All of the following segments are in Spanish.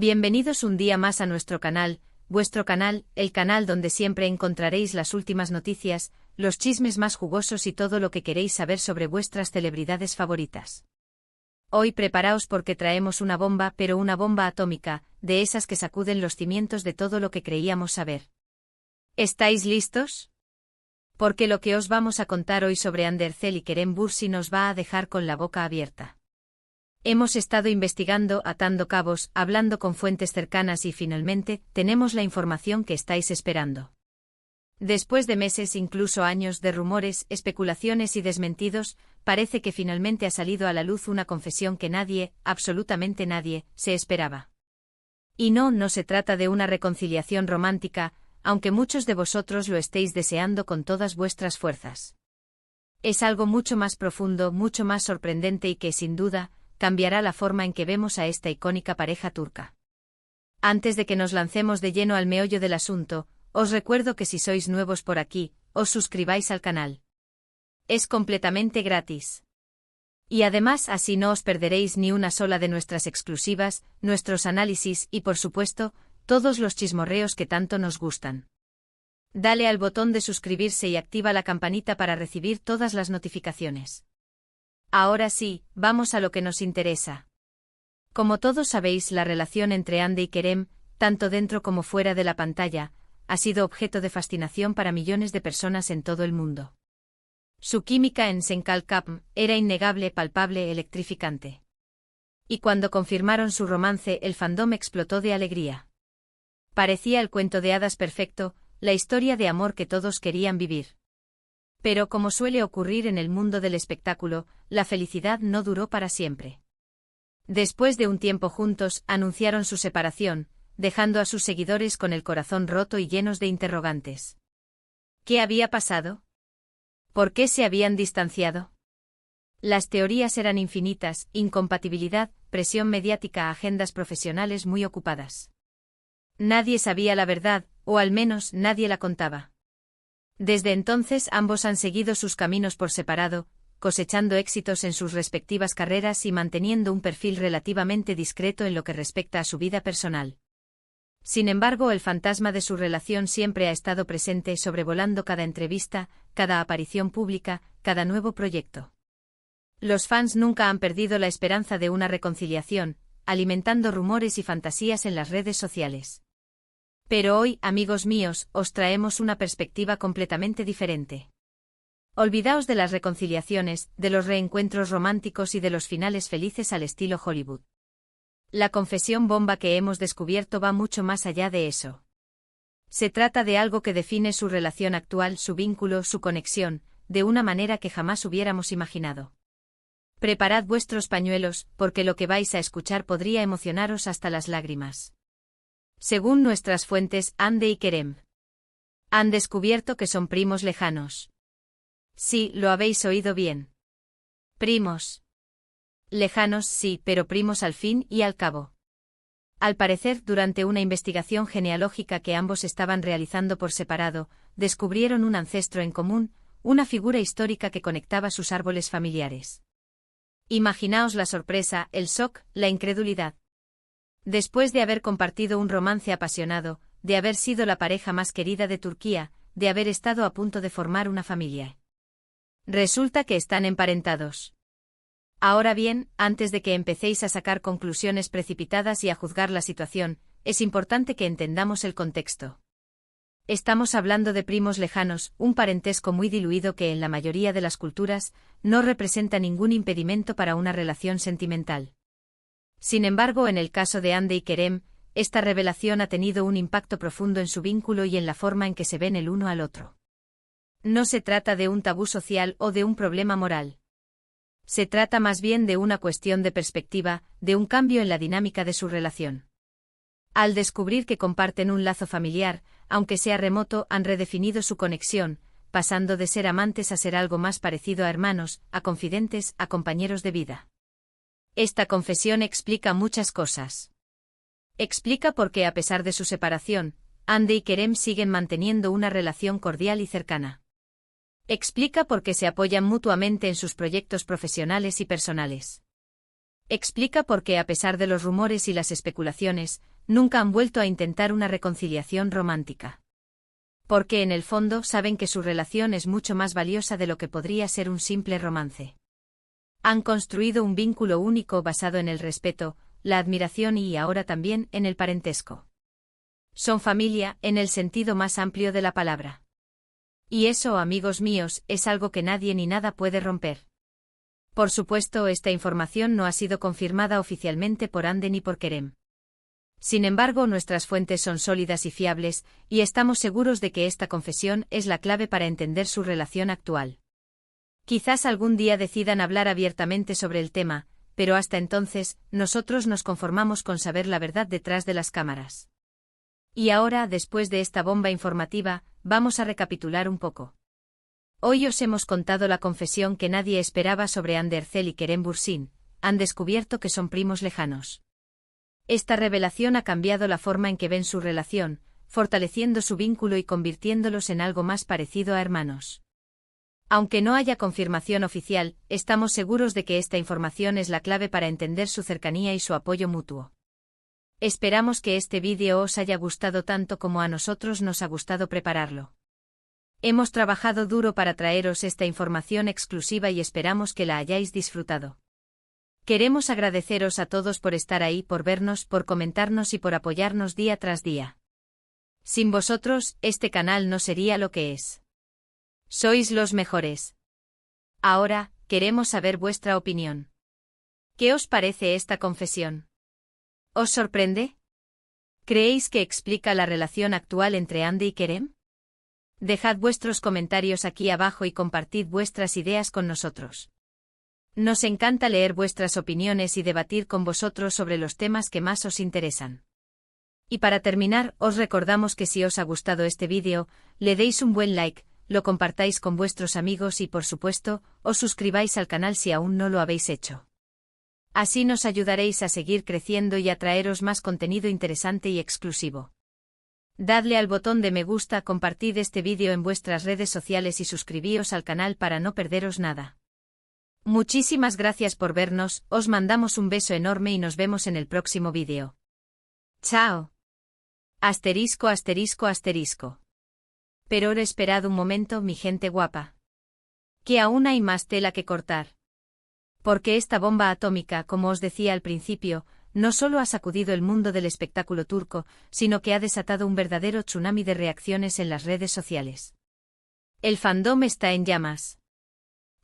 Bienvenidos un día más a nuestro canal, vuestro canal, el canal donde siempre encontraréis las últimas noticias, los chismes más jugosos y todo lo que queréis saber sobre vuestras celebridades favoritas. Hoy preparaos porque traemos una bomba, pero una bomba atómica, de esas que sacuden los cimientos de todo lo que creíamos saber. ¿Estáis listos? Porque lo que os vamos a contar hoy sobre Andercel y Kerem Bürsin nos va a dejar con la boca abierta. Hemos estado investigando, atando cabos, hablando con fuentes cercanas y finalmente, tenemos la información que estáis esperando. Después de meses, incluso años de rumores, especulaciones y desmentidos, parece que finalmente ha salido a la luz una confesión que nadie, absolutamente nadie, se esperaba. Y no se trata de una reconciliación romántica, aunque muchos de vosotros lo estéis deseando con todas vuestras fuerzas. Es algo mucho más profundo, mucho más sorprendente y que, sin duda, cambiará la forma en que vemos a esta icónica pareja turca. Antes de que nos lancemos de lleno al meollo del asunto, os recuerdo que si sois nuevos por aquí, os suscribáis al canal. Es completamente gratis. Y además así no os perderéis ni una sola de nuestras exclusivas, nuestros análisis y por supuesto, todos los chismorreos que tanto nos gustan. Dale al botón de suscribirse y activa la campanita para recibir todas las notificaciones. Ahora sí, vamos a lo que nos interesa. Como todos sabéis, la relación entre Hande y Kerem, tanto dentro como fuera de la pantalla, ha sido objeto de fascinación para millones de personas en todo el mundo. Su química en Senkalkapm era innegable, palpable, electrificante. Y cuando confirmaron su romance, el fandom explotó de alegría. Parecía el cuento de hadas perfecto, la historia de amor que todos querían vivir. Pero como suele ocurrir en el mundo del espectáculo, la felicidad no duró para siempre. Después de un tiempo juntos, anunciaron su separación, dejando a sus seguidores con el corazón roto y llenos de interrogantes. ¿Qué había pasado? ¿Por qué se habían distanciado? Las teorías eran infinitas: incompatibilidad, presión mediática, agendas profesionales muy ocupadas. Nadie sabía la verdad, o al menos nadie la contaba. Desde entonces ambos han seguido sus caminos por separado, cosechando éxitos en sus respectivas carreras y manteniendo un perfil relativamente discreto en lo que respecta a su vida personal. Sin embargo, el fantasma de su relación siempre ha estado presente, sobrevolando cada entrevista, cada aparición pública, cada nuevo proyecto. Los fans nunca han perdido la esperanza de una reconciliación, alimentando rumores y fantasías en las redes sociales. Pero hoy, amigos míos, os traemos una perspectiva completamente diferente. Olvidaos de las reconciliaciones, de los reencuentros románticos y de los finales felices al estilo Hollywood. La confesión bomba que hemos descubierto va mucho más allá de eso. Se trata de algo que define su relación actual, su vínculo, su conexión, de una manera que jamás hubiéramos imaginado. Preparad vuestros pañuelos, porque lo que vais a escuchar podría emocionaros hasta las lágrimas. Según nuestras fuentes, Hande y Kerem han descubierto que son primos lejanos. Sí, lo habéis oído bien. Primos. Lejanos sí, pero primos al fin y al cabo. Al parecer, durante una investigación genealógica que ambos estaban realizando por separado, descubrieron un ancestro en común, una figura histórica que conectaba sus árboles familiares. Imaginaos la sorpresa, el shock, la incredulidad. Después de haber compartido un romance apasionado, de haber sido la pareja más querida de Turquía, de haber estado a punto de formar una familia. Resulta que están emparentados. Ahora bien, antes de que empecéis a sacar conclusiones precipitadas y a juzgar la situación, es importante que entendamos el contexto. Estamos hablando de primos lejanos, un parentesco muy diluido que en la mayoría de las culturas no representa ningún impedimento para una relación sentimental. Sin embargo, en el caso de Hande y Kerem, esta revelación ha tenido un impacto profundo en su vínculo y en la forma en que se ven el uno al otro. No se trata de un tabú social o de un problema moral. Se trata más bien de una cuestión de perspectiva, de un cambio en la dinámica de su relación. Al descubrir que comparten un lazo familiar, aunque sea remoto, han redefinido su conexión, pasando de ser amantes a ser algo más parecido a hermanos, a confidentes, a compañeros de vida. Esta confesión explica muchas cosas. Explica por qué, a pesar de su separación, Hande y Kerem siguen manteniendo una relación cordial y cercana. Explica por qué se apoyan mutuamente en sus proyectos profesionales y personales. Explica por qué, a pesar de los rumores y las especulaciones, nunca han vuelto a intentar una reconciliación romántica. Porque en el fondo saben que su relación es mucho más valiosa de lo que podría ser un simple romance. Han construido un vínculo único basado en el respeto, la admiración y ahora también en el parentesco. Son familia, en el sentido más amplio de la palabra. Y eso, amigos míos, es algo que nadie ni nada puede romper. Por supuesto, esta información no ha sido confirmada oficialmente por Ande ni por Kerem. Sin embargo, nuestras fuentes son sólidas y fiables, y estamos seguros de que esta confesión es la clave para entender su relación actual. Quizás algún día decidan hablar abiertamente sobre el tema, pero hasta entonces, nosotros nos conformamos con saber la verdad detrás de las cámaras. Y ahora, después de esta bomba informativa, vamos a recapitular un poco. Hoy os hemos contado la confesión que nadie esperaba sobre Hande Erçel y Kerem Bürsin. Han descubierto que son primos lejanos. Esta revelación ha cambiado la forma en que ven su relación, fortaleciendo su vínculo y convirtiéndolos en algo más parecido a hermanos. Aunque no haya confirmación oficial, estamos seguros de que esta información es la clave para entender su cercanía y su apoyo mutuo. Esperamos que este vídeo os haya gustado tanto como a nosotros nos ha gustado prepararlo. Hemos trabajado duro para traeros esta información exclusiva y esperamos que la hayáis disfrutado. Queremos agradeceros a todos por estar ahí, por vernos, por comentarnos y por apoyarnos día tras día. Sin vosotros, este canal no sería lo que es. Sois los mejores. Ahora, queremos saber vuestra opinión. ¿Qué os parece esta confesión? ¿Os sorprende? ¿Creéis que explica la relación actual entre Hande y Kerem? Dejad vuestros comentarios aquí abajo y compartid vuestras ideas con nosotros. Nos encanta leer vuestras opiniones y debatir con vosotros sobre los temas que más os interesan. Y para terminar, os recordamos que si os ha gustado este vídeo, le deis un buen like, lo compartáis con vuestros amigos y por supuesto, os suscribáis al canal si aún no lo habéis hecho. Así nos ayudaréis a seguir creciendo y a traeros más contenido interesante y exclusivo. Dadle al botón de me gusta, compartid este vídeo en vuestras redes sociales y suscribíos al canal para no perderos nada. Muchísimas gracias por vernos, os mandamos un beso enorme y nos vemos en el próximo vídeo. ¡Chao! Asterisco, asterisco, asterisco. Pero esperad un momento, mi gente guapa. Que aún hay más tela que cortar. Porque esta bomba atómica, como os decía al principio, no solo ha sacudido el mundo del espectáculo turco, sino que ha desatado un verdadero tsunami de reacciones en las redes sociales. El fandom está en llamas.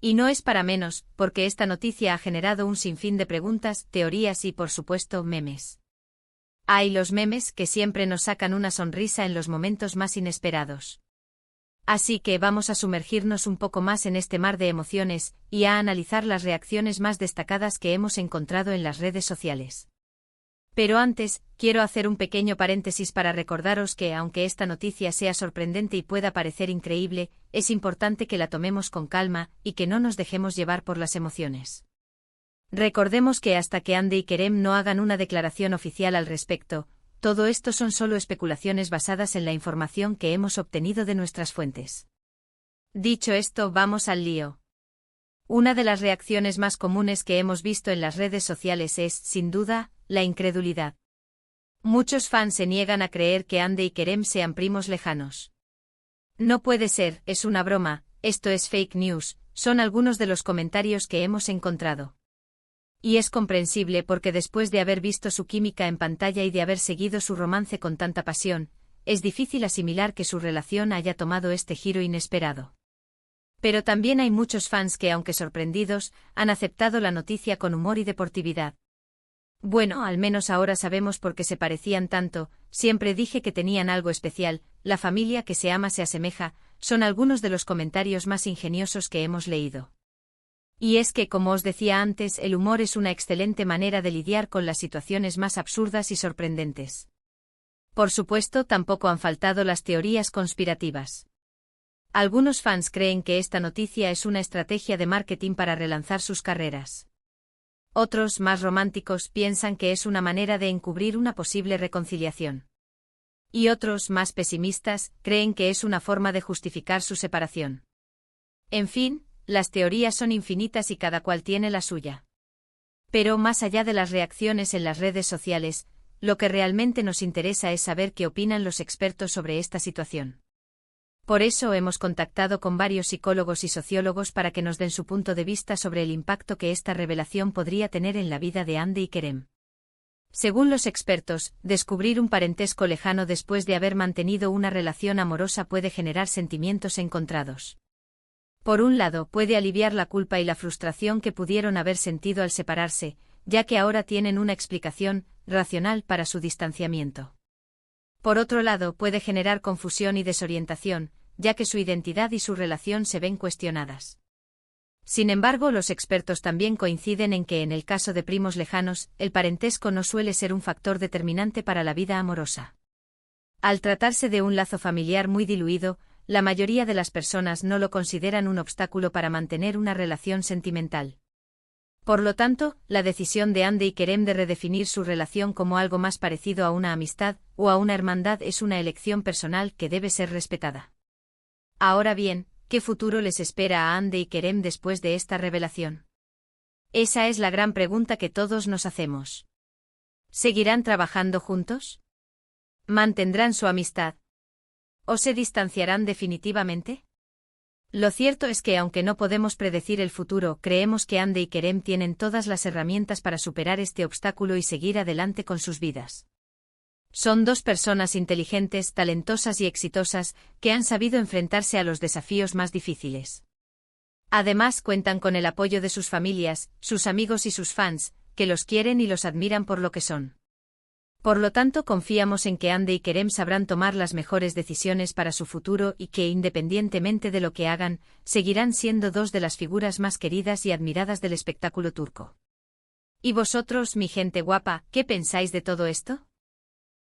Y no es para menos, porque esta noticia ha generado un sinfín de preguntas, teorías y, por supuesto, memes. Hay los memes que siempre nos sacan una sonrisa en los momentos más inesperados. Así que vamos a sumergirnos un poco más en este mar de emociones, y a analizar las reacciones más destacadas que hemos encontrado en las redes sociales. Pero antes, quiero hacer un pequeño paréntesis para recordaros que, aunque esta noticia sea sorprendente y pueda parecer increíble, es importante que la tomemos con calma, y que no nos dejemos llevar por las emociones. Recordemos que hasta que Hande y Kerem no hagan una declaración oficial al respecto, todo esto son solo especulaciones basadas en la información que hemos obtenido de nuestras fuentes. Dicho esto, vamos al lío. Una de las reacciones más comunes que hemos visto en las redes sociales es, sin duda, la incredulidad. Muchos fans se niegan a creer que Hande y Kerem sean primos lejanos. No puede ser, es una broma, esto es fake news, son algunos de los comentarios que hemos encontrado. Y es comprensible porque después de haber visto su química en pantalla y de haber seguido su romance con tanta pasión, es difícil asimilar que su relación haya tomado este giro inesperado. Pero también hay muchos fans que, aunque sorprendidos, han aceptado la noticia con humor y deportividad. Bueno, al menos ahora sabemos por qué se parecían tanto, siempre dije que tenían algo especial, la familia que se ama se asemeja, son algunos de los comentarios más ingeniosos que hemos leído. Y es que, como os decía antes, el humor es una excelente manera de lidiar con las situaciones más absurdas y sorprendentes. Por supuesto, tampoco han faltado las teorías conspirativas. Algunos fans creen que esta noticia es una estrategia de marketing para relanzar sus carreras. Otros, más románticos, piensan que es una manera de encubrir una posible reconciliación. Y otros, más pesimistas, creen que es una forma de justificar su separación. En fin, las teorías son infinitas y cada cual tiene la suya. Pero más allá de las reacciones en las redes sociales, lo que realmente nos interesa es saber qué opinan los expertos sobre esta situación. Por eso hemos contactado con varios psicólogos y sociólogos para que nos den su punto de vista sobre el impacto que esta revelación podría tener en la vida de Hande y Kerem. Según los expertos, descubrir un parentesco lejano después de haber mantenido una relación amorosa puede generar sentimientos encontrados. Por un lado, puede aliviar la culpa y la frustración que pudieron haber sentido al separarse, ya que ahora tienen una explicación racional para su distanciamiento. Por otro lado, puede generar confusión y desorientación, ya que su identidad y su relación se ven cuestionadas. Sin embargo, los expertos también coinciden en que en el caso de primos lejanos, el parentesco no suele ser un factor determinante para la vida amorosa. Al tratarse de un lazo familiar muy diluido, la mayoría de las personas no lo consideran un obstáculo para mantener una relación sentimental. Por lo tanto, la decisión de Hande y Kerem de redefinir su relación como algo más parecido a una amistad o a una hermandad es una elección personal que debe ser respetada. Ahora bien, ¿qué futuro les espera a Hande y Kerem después de esta revelación? Esa es la gran pregunta que todos nos hacemos. ¿Seguirán trabajando juntos? ¿Mantendrán su amistad? ¿O se distanciarán definitivamente? Lo cierto es que aunque no podemos predecir el futuro, creemos que Hande y Kerem tienen todas las herramientas para superar este obstáculo y seguir adelante con sus vidas. Son dos personas inteligentes, talentosas y exitosas, que han sabido enfrentarse a los desafíos más difíciles. Además, cuentan con el apoyo de sus familias, sus amigos y sus fans, que los quieren y los admiran por lo que son. Por lo tanto, confiamos en que Hande y Kerem sabrán tomar las mejores decisiones para su futuro y que, independientemente de lo que hagan, seguirán siendo dos de las figuras más queridas y admiradas del espectáculo turco. ¿Y vosotros, mi gente guapa, qué pensáis de todo esto?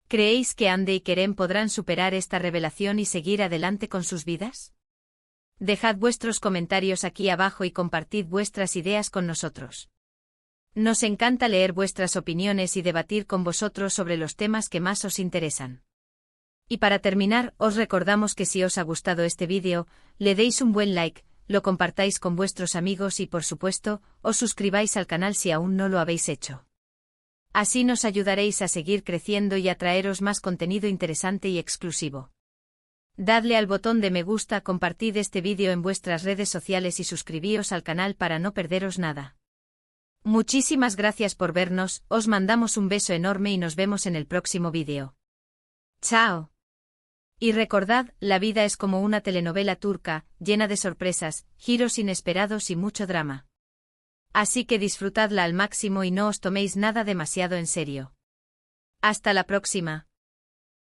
¿Creéis que Hande y Kerem podrán superar esta revelación y seguir adelante con sus vidas? Dejad vuestros comentarios aquí abajo y compartid vuestras ideas con nosotros. Nos encanta leer vuestras opiniones y debatir con vosotros sobre los temas que más os interesan. Y para terminar, os recordamos que si os ha gustado este vídeo, le deis un buen like, lo compartáis con vuestros amigos y por supuesto, os suscribáis al canal si aún no lo habéis hecho. Así nos ayudaréis a seguir creciendo y a traeros más contenido interesante y exclusivo. Dadle al botón de me gusta, compartid este vídeo en vuestras redes sociales y suscribíos al canal para no perderos nada. Muchísimas gracias por vernos, os mandamos un beso enorme y nos vemos en el próximo vídeo. ¡Chao! Y recordad, la vida es como una telenovela turca, llena de sorpresas, giros inesperados y mucho drama. Así que disfrutadla al máximo y no os toméis nada demasiado en serio. Hasta la próxima.